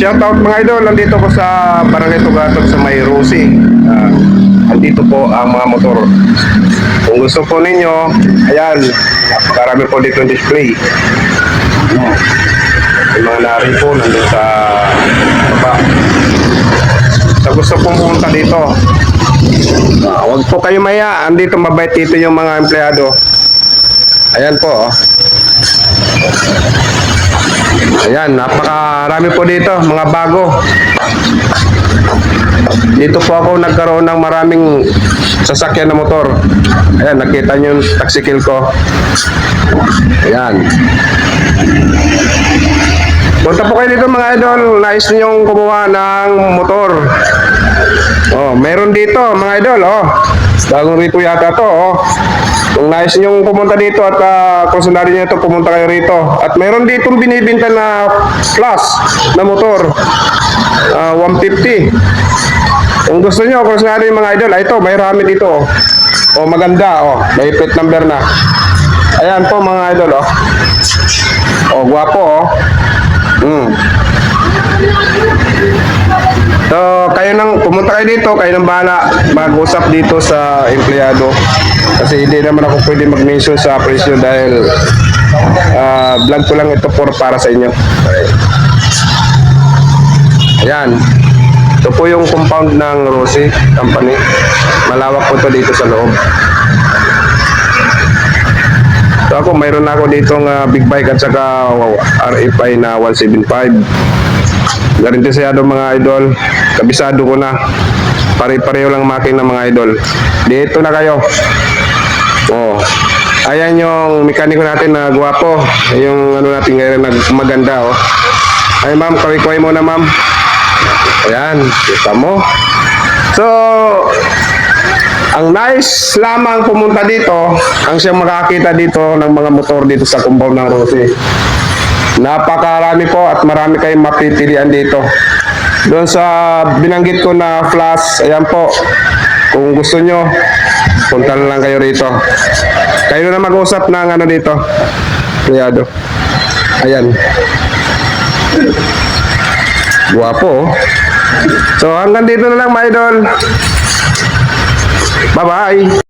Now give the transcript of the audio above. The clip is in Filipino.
Shoutout mga idol, nandito ko sa Barangay Tugatog sa May Rosie. Andito po ang mga motor. Kung gusto po ninyo, ayan, napakarami po dito yung display. Yung mga nari po nandun sa baba. Sa gusto pong pumunta dito, huwag po kayo maya. Andito mabait dito yung mga empleyado. Ayan po, oh. Ayan, napakarami po dito, mga bago. Dito po ako nagkaroon ng maraming sasakyan na motor. Ayan, nakita nyo yung taxicil ko. Ayan. Punta po kayo dito mga idol. Nais nyong kumuha ng motor. Oh, meron dito mga idol, oh. Bagong rito yata to, oh. Kung nais nyong pumunta dito at kung sundari nyo ito, pumunta kayo rito. At meron ditong binibinta na plus na motor, 150. Kung gusto nyo, kung sundari mga idol, ito, may rami dito, oh. Oh, maganda, oh. May plate number na. Ayan po mga idol, oh. Oh, guwapo, oh. So, kayo nang pumunta kayo dito, kayo nang bahala mag-usap dito sa empleyado. Kasi hindi naman ako pwede mag-mention sa presyo dahil vlog ko lang ito para sa inyo. Ayan. Ito po yung compound ng Rosie Company. Malawak po ito dito sa loob. So ako, mayroon na ako ditong big bike at saka RFI na 175. Garantisado mga idol. Kabisado ko na. Pare-pareho lang makina mga idol. Dito na kayo. Oh. Ayan yung mekaniko natin na guwapo. Yung ano natin ngayon na maganda, oh. Ay ma'am, kaway-kaway mo na ma'am. Ayan, kita mo. So, ang nice lamang pumunta dito, ang siyang makakita dito ng mga motor dito sa compound ng Rosie. Napakarami po at marami kayong mapipilian dito. Doon sa binanggit ko na flash, ayan po. Kung gusto nyo, punta na lang kayo rito. Kayo na mag-usap ng ano dito. Empleyado. Ayan. Guwapo, oh. So hanggang dito na lang mga idol. Bye-bye.